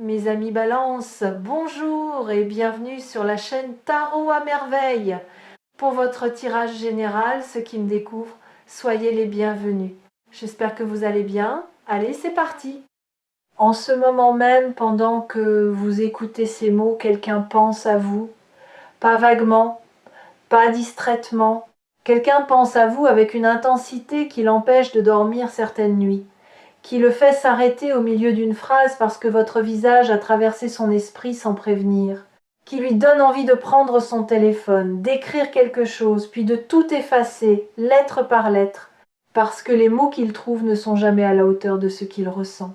Mes amis Balance, bonjour et bienvenue sur la chaîne Tarot à merveille. Pour votre tirage général, ceux qui me découvrent, soyez les bienvenus. J'espère que vous allez bien. Allez, c'est parti. En ce moment même, pendant que vous écoutez ces mots, quelqu'un pense à vous. Pas vaguement, pas distraitement. Quelqu'un pense à vous avec une intensité qui l'empêche de dormir certaines nuits, qui le fait s'arrêter au milieu d'une phrase parce que votre visage a traversé son esprit sans prévenir, qui lui donne envie de prendre son téléphone, d'écrire quelque chose, puis de tout effacer, lettre par lettre, parce que les mots qu'il trouve ne sont jamais à la hauteur de ce qu'il ressent.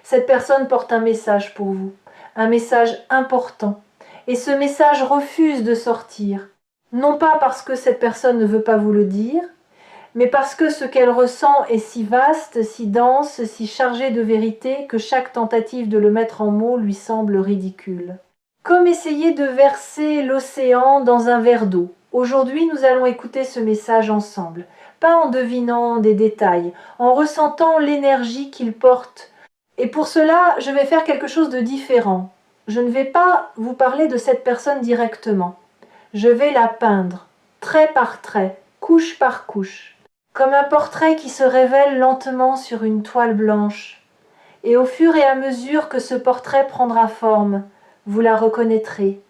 Cette personne porte un message pour vous, un message important, et ce message refuse de sortir, non pas parce que cette personne ne veut pas vous le dire, mais parce que ce qu'elle ressent est si vaste, si dense, si chargé de vérité que chaque tentative de le mettre en mots lui semble ridicule. Comme essayer de verser l'océan dans un verre d'eau. Aujourd'hui, nous allons écouter ce message ensemble, pas en devinant des détails, en ressentant l'énergie qu'il porte. Et pour cela, je vais faire quelque chose de différent. Je ne vais pas vous parler de cette personne directement. Je vais la peindre, trait par trait, couche par couche, comme un portrait qui se révèle lentement sur une toile blanche. Et au fur et à mesure que ce portrait prendra forme, vous la reconnaîtrez,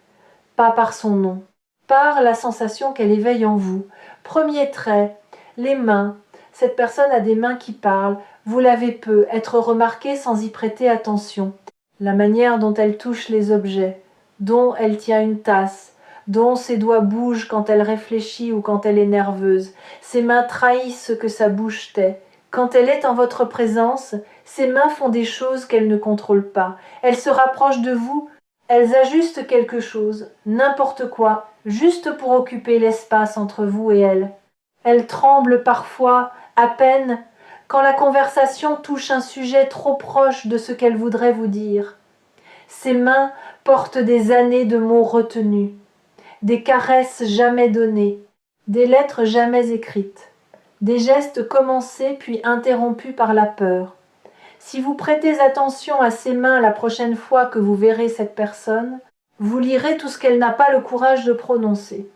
pas par son nom, par la sensation qu'elle éveille en vous. Premier trait, les mains. Cette personne a des mains qui parlent, vous l'avez peu, être remarqué sans y prêter attention. La manière dont elle touche les objets, dont elle tient une tasse, dont ses doigts bougent quand elle réfléchit ou quand elle est nerveuse. Ses mains trahissent ce que sa bouche tait. Quand elle est en votre présence, ses mains font des choses qu'elle ne contrôle pas. Elles se rapprochent de vous, elles ajustent quelque chose, n'importe quoi, juste pour occuper l'espace entre vous et elle. Elles tremblent parfois, à peine, quand la conversation touche un sujet trop proche de ce qu'elle voudrait vous dire. Ses mains portent des années de mots retenus, des caresses jamais données, des lettres jamais écrites, des gestes commencés puis interrompus par la peur. Si vous prêtez attention à ses mains la prochaine fois que vous verrez cette personne, vous lirez tout ce qu'elle n'a pas le courage de prononcer.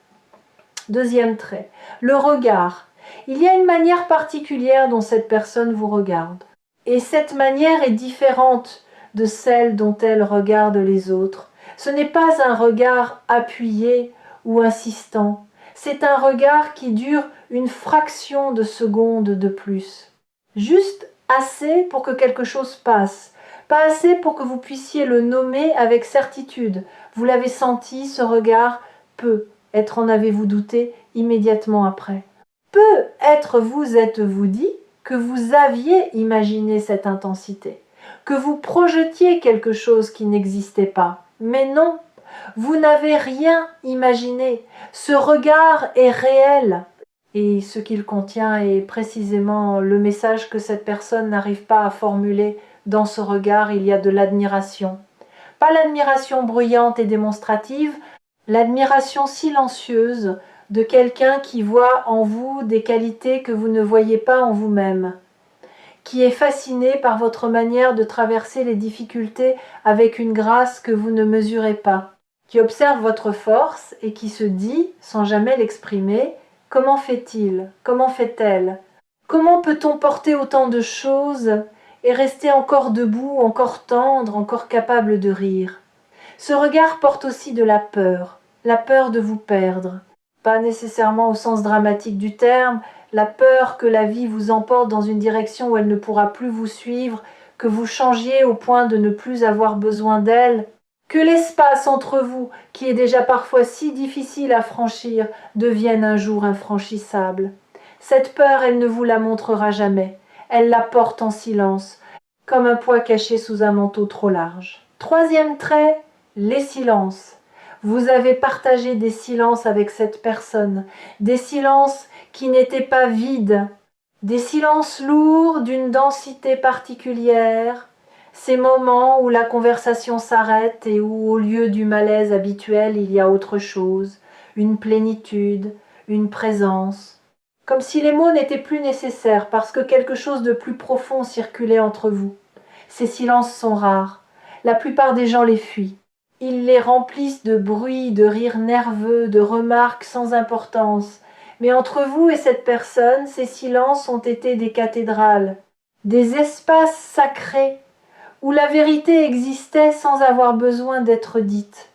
Deuxième trait, le regard. Il y a une manière particulière dont cette personne vous regarde. Et cette manière est différente de celle dont elle regarde les autres. Ce n'est pas un regard appuyé ou insistant. C'est un regard qui dure une fraction de seconde de plus. Juste assez pour que quelque chose passe. Pas assez pour que vous puissiez le nommer avec certitude. Vous l'avez senti, ce regard, peut-être en avez-vous douté immédiatement après. Peut-être vous êtes-vous dit que vous aviez imaginé cette intensité, que vous projetiez quelque chose qui n'existait pas. Mais non, vous n'avez rien imaginé. Ce regard est réel. Et ce qu'il contient est précisément le message que cette personne n'arrive pas à formuler. Dans ce regard, il y a de l'admiration. Pas l'admiration bruyante et démonstrative, l'admiration silencieuse de quelqu'un qui voit en vous des qualités que vous ne voyez pas en vous-même, qui est fasciné par votre manière de traverser les difficultés avec une grâce que vous ne mesurez pas, qui observe votre force et qui se dit, sans jamais l'exprimer, « Comment fait-il ? Comment fait-elle ? Comment peut-on porter autant de choses et rester encore debout, encore tendre, encore capable de rire ?» Ce regard porte aussi de la peur de vous perdre. Pas nécessairement au sens dramatique du terme, la peur que la vie vous emporte dans une direction où elle ne pourra plus vous suivre, que vous changiez au point de ne plus avoir besoin d'elle, que l'espace entre vous, qui est déjà parfois si difficile à franchir, devienne un jour infranchissable. Cette peur, elle ne vous la montrera jamais. Elle la porte en silence, comme un poids caché sous un manteau trop large. Troisième trait, les silences. Vous avez partagé des silences avec cette personne, des silences qui n'étaient pas vides, des silences lourds d'une densité particulière, ces moments où la conversation s'arrête et où au lieu du malaise habituel il y a autre chose, une plénitude, une présence, comme si les mots n'étaient plus nécessaires parce que quelque chose de plus profond circulait entre vous. Ces silences sont rares. La plupart des gens les fuient. Ils les remplissent de bruit, de rires nerveux, de remarques sans importance. Mais entre vous et cette personne, ces silences ont été des cathédrales, des espaces sacrés où la vérité existait sans avoir besoin d'être dite.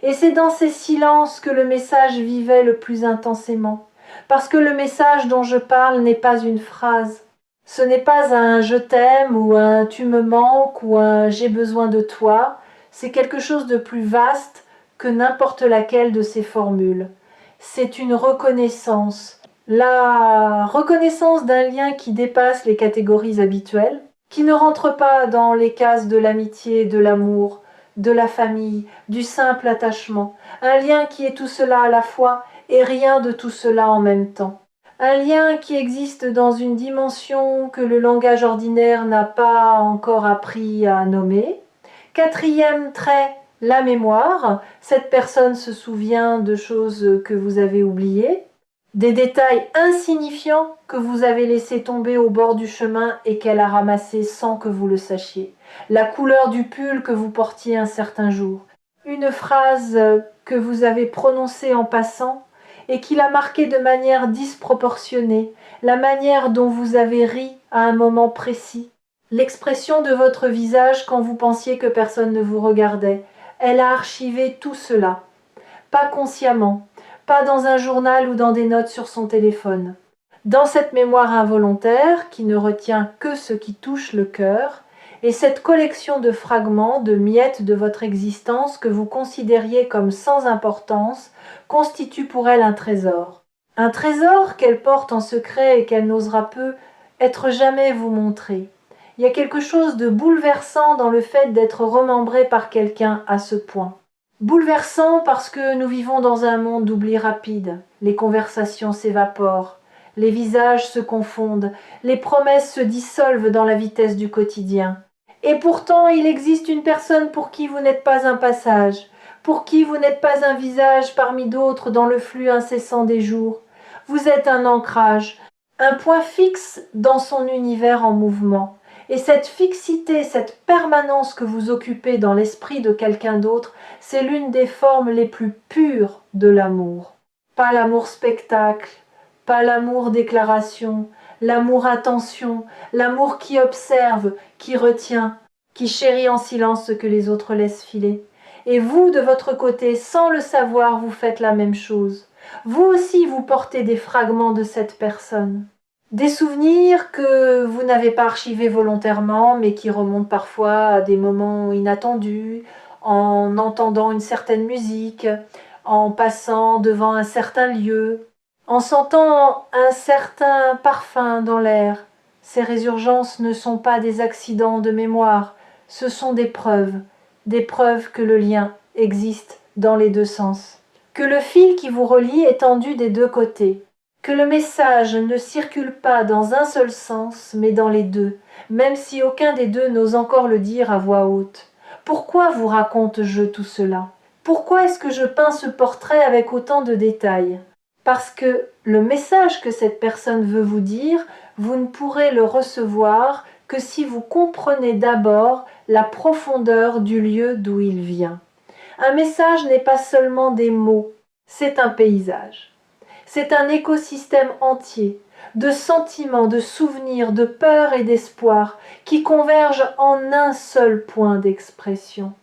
Et c'est dans ces silences que le message vivait le plus intensément. Parce que le message dont je parle n'est pas une phrase. Ce n'est pas un je t'aime ou un tu me manques ou un j'ai besoin de toi. C'est quelque chose de plus vaste que n'importe laquelle de ces formules. C'est une reconnaissance. La reconnaissance d'un lien qui dépasse les catégories habituelles, qui ne rentre pas dans les cases de l'amitié, de l'amour, de la famille, du simple attachement. Un lien qui est tout cela à la fois et rien de tout cela en même temps. Un lien qui existe dans une dimension que le langage ordinaire n'a pas encore appris à nommer. Quatrième trait, la mémoire. Cette personne se souvient de choses que vous avez oubliées, des détails insignifiants que vous avez laissés tomber au bord du chemin et qu'elle a ramassés sans que vous le sachiez. La couleur du pull que vous portiez un certain jour. Une phrase que vous avez prononcée en passant et qui l'a marquée de manière disproportionnée. La manière dont vous avez ri à un moment précis. L'expression de votre visage quand vous pensiez que personne ne vous regardait. Elle a archivé tout cela. Pas consciemment, pas dans un journal ou dans des notes sur son téléphone. Dans cette mémoire involontaire qui ne retient que ce qui touche le cœur, et cette collection de fragments, de miettes de votre existence que vous considériez comme sans importance, constitue pour elle un trésor. Un trésor qu'elle porte en secret et qu'elle n'osera peu être jamais vous montrer. Il y a quelque chose de bouleversant dans le fait d'être remembré par quelqu'un à ce point. Bouleversant parce que nous vivons dans un monde d'oubli rapide. Les conversations s'évaporent, les visages se confondent, les promesses se dissolvent dans la vitesse du quotidien. Et pourtant, il existe une personne pour qui vous n'êtes pas un passage, pour qui vous n'êtes pas un visage parmi d'autres dans le flux incessant des jours. Vous êtes un ancrage, un point fixe dans son univers en mouvement. Et cette fixité, cette permanence que vous occupez dans l'esprit de quelqu'un d'autre, c'est l'une des formes les plus pures de l'amour. Pas l'amour spectacle, pas l'amour déclaration, l'amour attention, l'amour qui observe, qui retient, qui chérit en silence ce que les autres laissent filer. Et vous, de votre côté, sans le savoir, vous faites la même chose. Vous aussi, vous portez des fragments de cette personne. Des souvenirs que vous n'avez pas archivés volontairement, mais qui remontent parfois à des moments inattendus, en entendant une certaine musique, en passant devant un certain lieu, en sentant un certain parfum dans l'air. Ces résurgences ne sont pas des accidents de mémoire, ce sont des preuves que le lien existe dans les deux sens, que le fil qui vous relie est tendu des deux côtés, que le message ne circule pas dans un seul sens, mais dans les deux, même si aucun des deux n'ose encore le dire à voix haute. Pourquoi vous raconte-je tout cela? Pourquoi est-ce que je peins ce portrait avec autant de détails? Parce que le message que cette personne veut vous dire, vous ne pourrez le recevoir que si vous comprenez d'abord la profondeur du lieu d'où il vient. Un message n'est pas seulement des mots, c'est un paysage. C'est un écosystème entier, de sentiments, de souvenirs, de peurs et d'espoir, qui convergent en un seul point d'expression.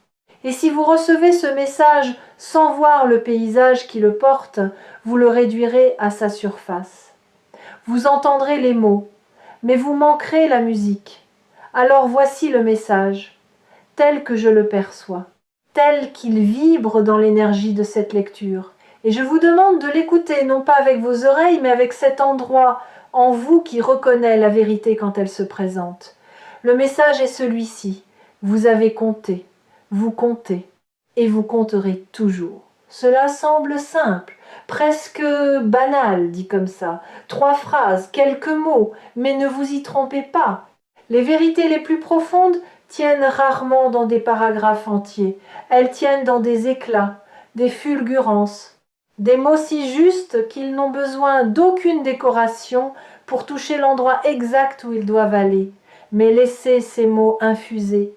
Et si vous recevez ce message sans voir le paysage qui le porte, vous le réduirez à sa surface. Vous entendrez les mots, mais vous manquerez la musique. Alors voici le message, tel que je le perçois, tel qu'il vibre dans l'énergie de cette lecture. Et je vous demande de l'écouter, non pas avec vos oreilles, mais avec cet endroit en vous qui reconnaît la vérité quand elle se présente. Le message est celui-ci. Vous avez compté, vous comptez, et vous compterez toujours. Cela semble simple, presque banal, dit comme ça. 3 phrases, quelques mots, mais ne vous y trompez pas. Les vérités les plus profondes tiennent rarement dans des paragraphes entiers. Elles tiennent dans des éclats, des fulgurances. Des mots si justes qu'ils n'ont besoin d'aucune décoration pour toucher l'endroit exact où ils doivent aller. Mais laissez ces mots infuser.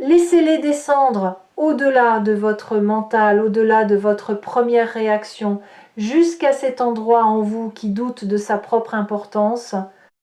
Laissez-les descendre au-delà de votre mental, au-delà de votre première réaction, jusqu'à cet endroit en vous qui doute de sa propre importance,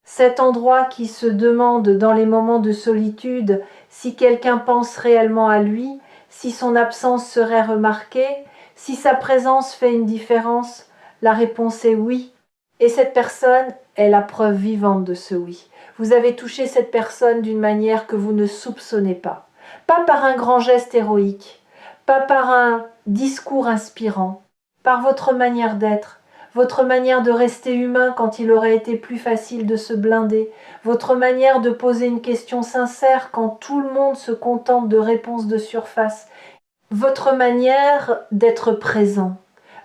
cet endroit qui se demande dans les moments de solitude si quelqu'un pense réellement à lui, si son absence serait remarquée, si sa présence fait une différence. La réponse est oui. Et cette personne est la preuve vivante de ce oui. Vous avez touché cette personne d'une manière que vous ne soupçonnez pas. Pas par un grand geste héroïque, pas par un discours inspirant, par votre manière d'être, votre manière de rester humain quand il aurait été plus facile de se blinder, votre manière de poser une question sincère quand tout le monde se contente de réponses de surface, votre manière d'être présent,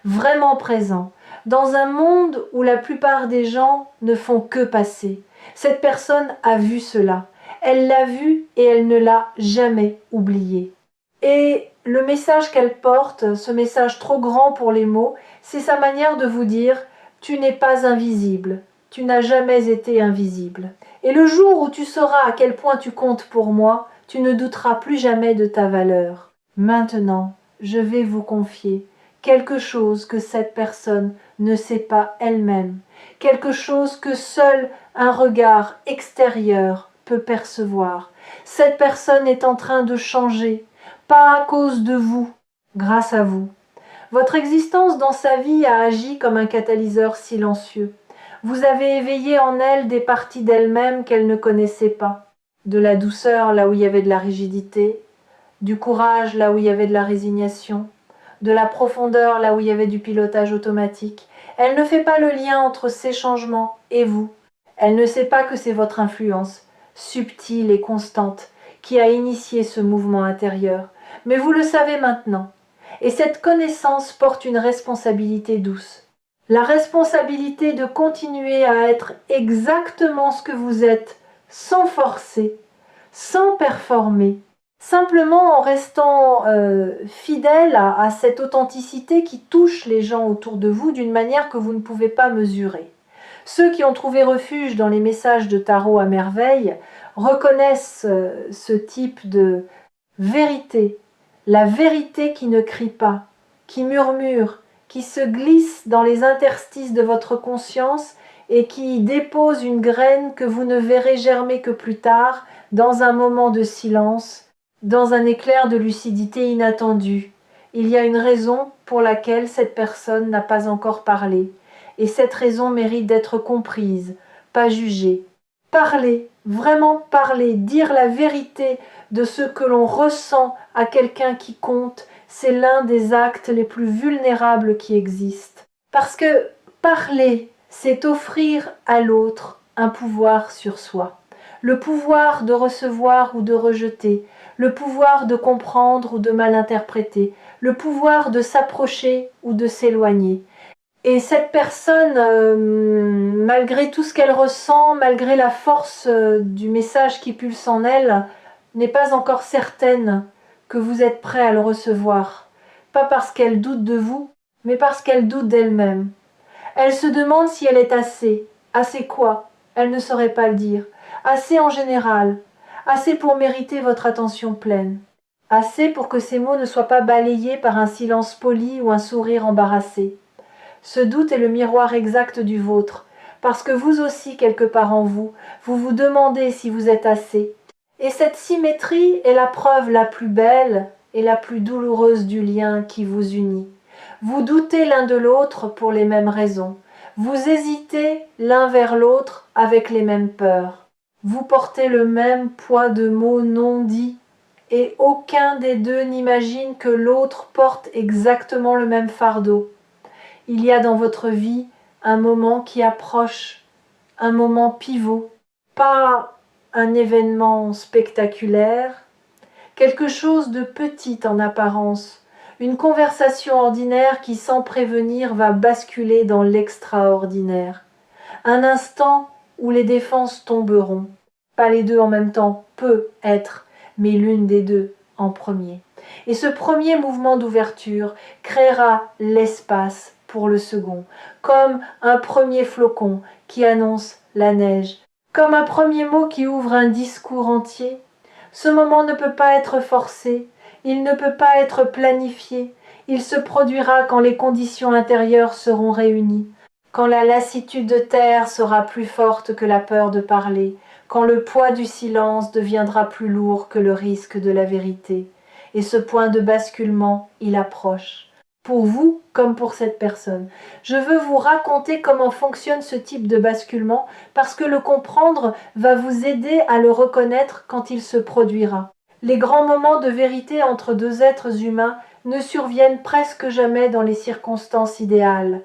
vraiment présent, dans un monde où la plupart des gens ne font que passer. Cette personne a vu cela. Elle l'a vu et elle ne l'a jamais oublié. Et le message qu'elle porte, ce message trop grand pour les mots, c'est sa manière de vous dire « Tu n'es pas invisible, tu n'as jamais été invisible. Et le jour où tu sauras à quel point tu comptes pour moi, tu ne douteras plus jamais de ta valeur. Maintenant, je vais vous confier quelque chose que cette personne ne sait pas elle-même, quelque chose que seul un regard extérieur peut percevoir. Cette personne est en train de changer, pas à cause de vous, grâce à vous. Votre existence dans sa vie a agi comme un catalyseur silencieux. Vous avez éveillé en elle des parties d'elle-même qu'elle ne connaissait pas. De la douceur là où il y avait de la rigidité, du courage là où il y avait de la résignation, de la profondeur là où il y avait du pilotage automatique. Elle ne fait pas le lien entre ces changements et vous. Elle ne sait pas que c'est votre influence, subtile et constante, qui a initié ce mouvement intérieur. Mais vous le savez maintenant. Et cette connaissance porte une responsabilité douce. La responsabilité de continuer à être exactement ce que vous êtes, sans forcer, sans performer, simplement en restant fidèle à cette authenticité qui touche les gens autour de vous d'une manière que vous ne pouvez pas mesurer. Ceux qui ont trouvé refuge dans les messages de tarot à merveille reconnaissent ce type de vérité, la vérité qui ne crie pas, qui murmure, qui se glisse dans les interstices de votre conscience et qui dépose une graine que vous ne verrez germer que plus tard, dans un moment de silence, dans un éclair de lucidité inattendue. Il y a une raison pour laquelle cette personne n'a pas encore parlé, et cette raison mérite d'être comprise, pas jugée. Parler, vraiment parler, dire la vérité de ce que l'on ressent à quelqu'un qui compte, c'est l'un des actes les plus vulnérables qui existent. Parce que parler, c'est offrir à l'autre un pouvoir sur soi. Le pouvoir de recevoir ou de rejeter, le pouvoir de comprendre ou de mal interpréter, le pouvoir de s'approcher ou de s'éloigner. Et cette personne, malgré tout ce qu'elle ressent, malgré la force du message qui pulse en elle, n'est pas encore certaine que vous êtes prêt à le recevoir. Pas parce qu'elle doute de vous, mais parce qu'elle doute d'elle-même. Elle se demande si elle est assez. Assez quoi? Elle ne saurait pas le dire. Assez en général. Assez pour mériter votre attention pleine. Assez pour que ces mots ne soient pas balayés par un silence poli ou un sourire embarrassé. Ce doute est le miroir exact du vôtre, parce que vous aussi, quelque part en vous, vous vous demandez si vous êtes assez. Et cette symétrie est la preuve la plus belle et la plus douloureuse du lien qui vous unit. Vous doutez l'un de l'autre pour les mêmes raisons. Vous hésitez l'un vers l'autre avec les mêmes peurs. Vous portez le même poids de mots non dits, et aucun des deux n'imagine que l'autre porte exactement le même fardeau. Il y a dans votre vie un moment qui approche, un moment pivot, pas un événement spectaculaire, quelque chose de petit en apparence, une conversation ordinaire qui sans prévenir va basculer dans l'extraordinaire, un instant où les défenses tomberont, pas les deux en même temps, peut être, mais l'une des deux en premier. Et ce premier mouvement d'ouverture créera l'espace pour le second, comme un premier flocon qui annonce la neige, comme un premier mot qui ouvre un discours entier. Ce moment ne peut pas être forcé, il ne peut pas être planifié, il se produira quand les conditions intérieures seront réunies, quand la lassitude de taire sera plus forte que la peur de parler, quand le poids du silence deviendra plus lourd que le risque de la vérité. Et ce point de basculement, il approche. Pour vous comme pour cette personne. Je veux vous raconter comment fonctionne ce type de basculement parce que le comprendre va vous aider à le reconnaître quand il se produira. Les grands moments de vérité entre deux êtres humains ne surviennent presque jamais dans les circonstances idéales.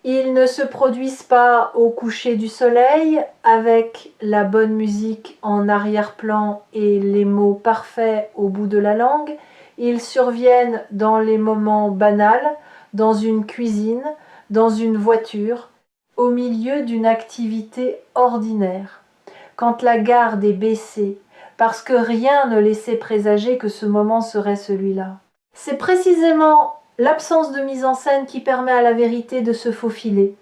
Ils ne se produisent pas au coucher du soleil, avec la bonne musique en arrière-plan et les mots parfaits au bout de la langue. Ils surviennent dans les moments banals, dans une cuisine, dans une voiture, au milieu d'une activité ordinaire. Quand la garde est baissée, parce que rien ne laissait présager que ce moment serait celui-là. C'est précisément l'absence de mise en scène qui permet à la vérité de se faufiler.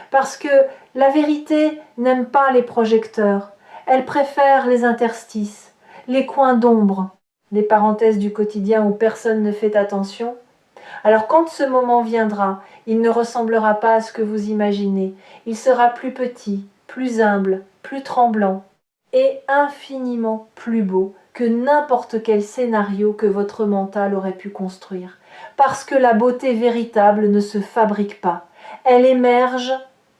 Parce que la vérité n'aime pas les projecteurs, elle préfère les interstices, les coins d'ombre, les parenthèses du quotidien où personne ne fait attention. Alors quand ce moment viendra, il ne ressemblera pas à ce que vous imaginez, il sera plus petit, plus humble, plus tremblant et infiniment plus beau que n'importe quel scénario que votre mental aurait pu construire. Parce que la beauté véritable ne se fabrique pas, elle émerge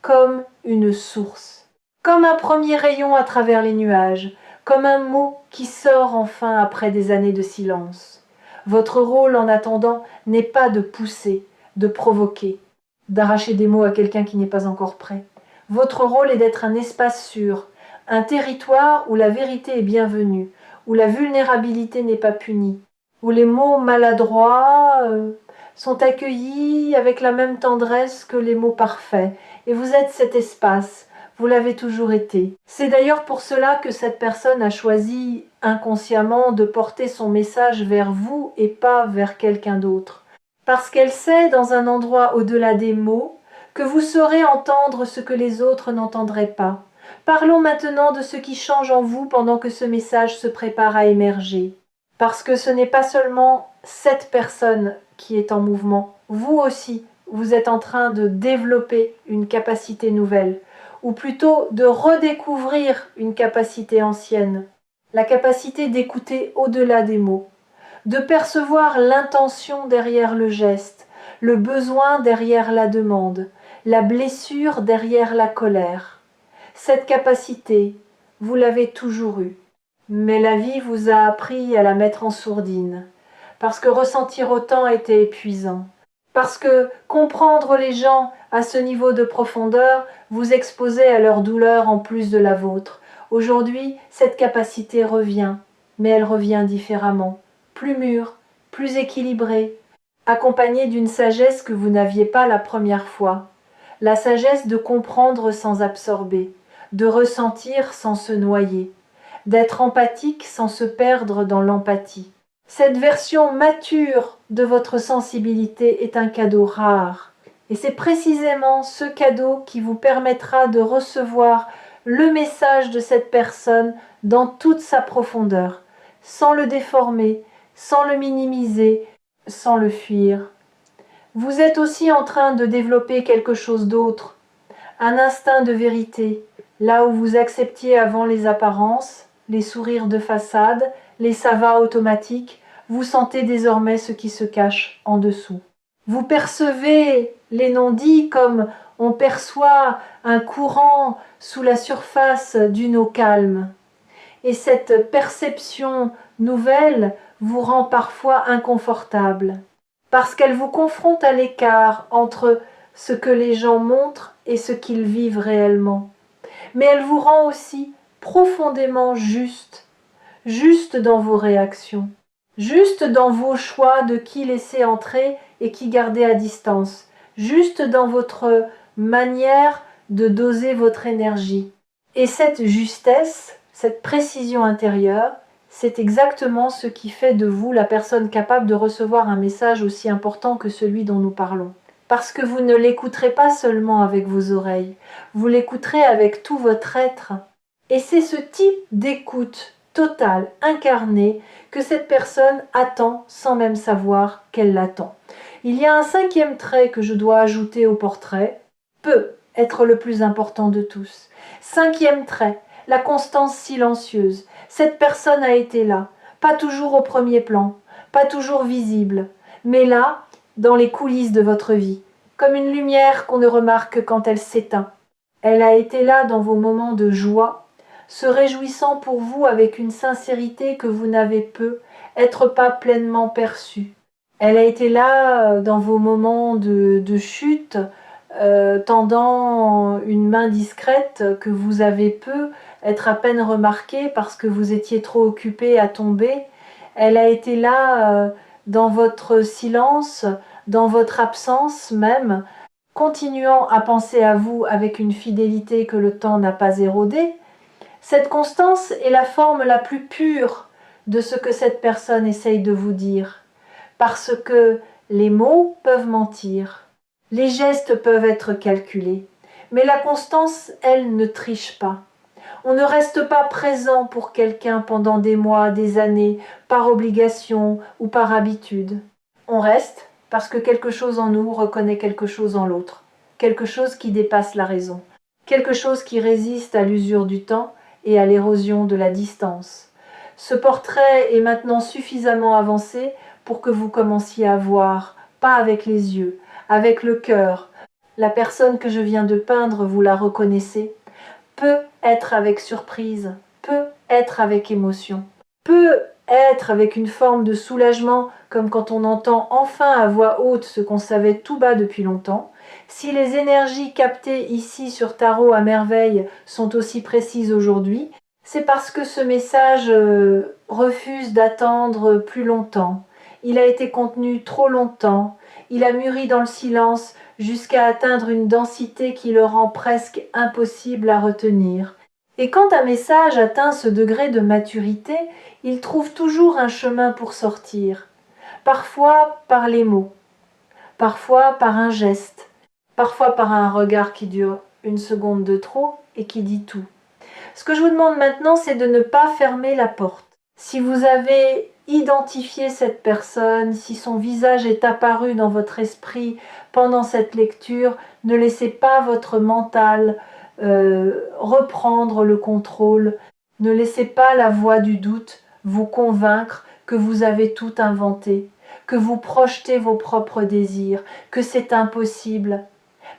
comme une source, comme un premier rayon à travers les nuages, comme un mot qui sort enfin après des années de silence. Votre rôle en attendant n'est pas de pousser, de provoquer, d'arracher des mots à quelqu'un qui n'est pas encore prêt. Votre rôle est d'être un espace sûr, un territoire où la vérité est bienvenue, où la vulnérabilité n'est pas punie, où les mots maladroits sont accueillis avec la même tendresse que les mots parfaits. Et vous êtes cet espace, vous l'avez toujours été. C'est d'ailleurs pour cela que cette personne a choisi inconsciemment de porter son message vers vous et pas vers quelqu'un d'autre. Parce qu'elle sait, dans un endroit au-delà des mots, que vous saurez entendre ce que les autres n'entendraient pas. Parlons maintenant de ce qui change en vous pendant que ce message se prépare à émerger. Parce que ce n'est pas seulement cette personne qui est en mouvement, vous aussi, vous êtes en train de développer une capacité nouvelle, ou plutôt de redécouvrir une capacité ancienne, la capacité d'écouter au-delà des mots, de percevoir l'intention derrière le geste, le besoin derrière la demande, la blessure derrière la colère. Cette capacité, vous l'avez toujours eue, mais la vie vous a appris à la mettre en sourdine, parce que ressentir autant était épuisant, parce que comprendre les gens à ce niveau de profondeur vous exposait à leur douleur en plus de la vôtre. Aujourd'hui, cette capacité revient, mais elle revient différemment, plus mûre, plus équilibrée, accompagnée d'une sagesse que vous n'aviez pas la première fois, la sagesse de comprendre sans absorber, de ressentir sans se noyer, d'être empathique sans se perdre dans l'empathie. Cette version mature de votre sensibilité est un cadeau rare. Et c'est précisément ce cadeau qui vous permettra de recevoir le message de cette personne dans toute sa profondeur, sans le déformer, sans le minimiser, sans le fuir. Vous êtes aussi en train de développer quelque chose d'autre, un instinct de vérité, là où vous acceptiez avant les apparences, les sourires de façade, les ça va automatiques, vous sentez désormais ce qui se cache en dessous. Vous percevez les non-dits comme on perçoit un courant sous la surface d'une eau calme. Et cette perception nouvelle vous rend parfois inconfortable, parce qu'elle vous confronte à l'écart entre ce que les gens montrent et ce qu'ils vivent réellement. Mais elle vous rend aussi profondément juste, juste dans vos réactions, juste dans vos choix de qui laisser entrer et qui garder à distance, juste dans votre manière de doser votre énergie. Et cette justesse, cette précision intérieure, c'est exactement ce qui fait de vous la personne capable de recevoir un message aussi important que celui dont nous parlons. Parce que vous ne l'écouterez pas seulement avec vos oreilles, vous l'écouterez avec tout votre être. Et c'est ce type d'écoute totale, incarnée, que cette personne attend sans même savoir qu'elle l'attend. Il y a un cinquième trait que je dois ajouter au portrait, peut être le plus important de tous. Cinquième trait, la constance silencieuse. Cette personne a été là, pas toujours au premier plan, pas toujours visible, mais là, dans les coulisses de votre vie, comme une lumière qu'on ne remarque que quand elle s'éteint. Elle a été là dans vos moments de joie, se réjouissant pour vous avec une sincérité que vous n'avez peu, être pas pleinement perçue. Elle a été là dans vos moments de chute, tendant une main discrète que vous avez peu, être à peine remarquée parce que vous étiez trop occupé à tomber. Elle a été là dans votre silence, dans votre absence même, continuant à penser à vous avec une fidélité que le temps n'a pas érodée. Cette constance est la forme la plus pure de ce que cette personne essaye de vous dire, parce que les mots peuvent mentir, les gestes peuvent être calculés, mais la constance, elle, ne triche pas. On ne reste pas présent pour quelqu'un pendant des mois, des années, par obligation ou par habitude. On reste parce que quelque chose en nous reconnaît quelque chose en l'autre, quelque chose qui dépasse la raison, quelque chose qui résiste à l'usure du temps et à l'érosion de la distance. Ce portrait est maintenant suffisamment avancé pour que vous commenciez à voir, pas avec les yeux, avec le cœur. La personne que je viens de peindre, vous la reconnaissez, peut être avec surprise, peut être avec émotion, peut être avec une forme de soulagement, comme quand on entend enfin à voix haute ce qu'on savait tout bas depuis longtemps. Si les énergies captées ici sur Tarot à merveille sont aussi précises aujourd'hui, c'est parce que ce message refuse d'attendre plus longtemps. Il a été contenu trop longtemps, il a mûri dans le silence jusqu'à atteindre une densité qui le rend presque impossible à retenir. Et quand un message atteint ce degré de maturité, il trouve toujours un chemin pour sortir. Parfois par les mots, parfois par un geste, parfois par un regard qui dure une seconde de trop et qui dit tout. Ce que je vous demande maintenant, c'est de ne pas fermer la porte. Si vous avez identifié cette personne, si son visage est apparu dans votre esprit pendant cette lecture, ne laissez pas votre mental reprendre le contrôle. Ne laissez pas la voix du doute vous convaincre que vous avez tout inventé, que vous projetez vos propres désirs, que c'est impossible.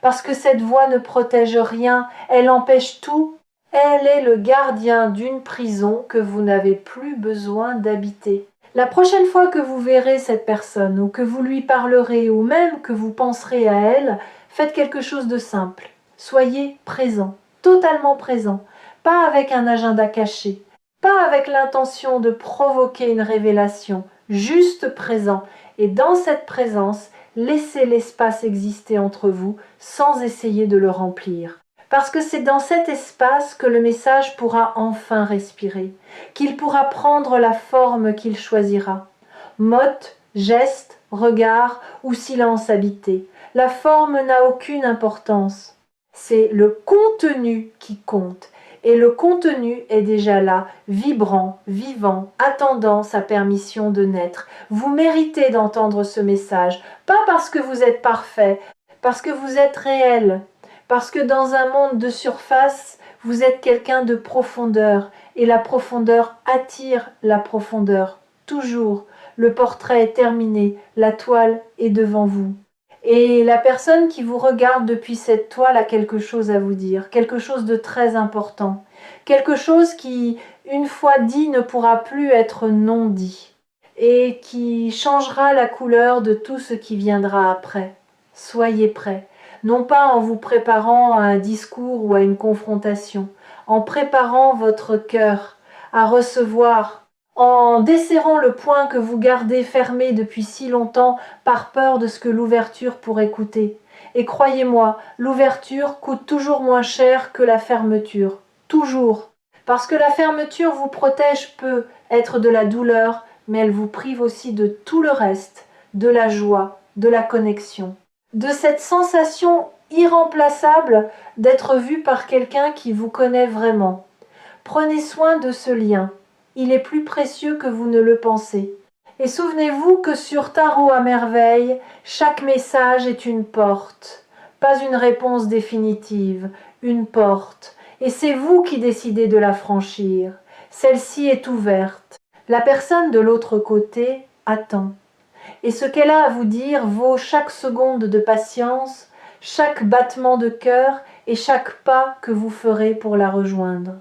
Parce que cette voix ne protège rien, elle empêche tout. Elle est le gardien d'une prison que vous n'avez plus besoin d'habiter. La prochaine fois que vous verrez cette personne, ou que vous lui parlerez, ou même que vous penserez à elle, faites quelque chose de simple. Soyez présent, totalement présent, pas avec un agenda caché, pas avec l'intention de provoquer une révélation, juste présent. Et dans cette présence, laissez l'espace exister entre vous sans essayer de le remplir. Parce que c'est dans cet espace que le message pourra enfin respirer, qu'il pourra prendre la forme qu'il choisira. Motte, geste, regard ou silence habité. La forme n'a aucune importance. C'est le contenu qui compte. Et le contenu est déjà là, vibrant, vivant, attendant sa permission de naître. Vous méritez d'entendre ce message, pas parce que vous êtes parfait, parce que vous êtes réel. Parce que dans un monde de surface, vous êtes quelqu'un de profondeur, et la profondeur attire la profondeur. Toujours, le portrait est terminé, la toile est devant vous. Et la personne qui vous regarde depuis cette toile a quelque chose à vous dire, quelque chose de très important, quelque chose qui, une fois dit, ne pourra plus être non dit, et qui changera la couleur de tout ce qui viendra après. Soyez prêts. Non pas en vous préparant à un discours ou à une confrontation, en préparant votre cœur à recevoir, en desserrant le poing que vous gardez fermé depuis si longtemps par peur de ce que l'ouverture pourrait coûter. Et croyez-moi, l'ouverture coûte toujours moins cher que la fermeture. Toujours. Parce que la fermeture vous protège peut être de la douleur, mais elle vous prive aussi de tout le reste, de la joie, de la connexion. De cette sensation irremplaçable d'être vu par quelqu'un qui vous connaît vraiment. Prenez soin de ce lien. il est plus précieux que vous ne le pensez. Et souvenez-vous que sur Tarot à merveille, chaque message est une porte, pas une réponse définitive, une porte. Et c'est vous qui décidez de la franchir. Celle-ci est ouverte. La personne de l'autre côté attend. Et ce qu'elle a à vous dire vaut chaque seconde de patience, chaque battement de cœur et chaque pas que vous ferez pour la rejoindre.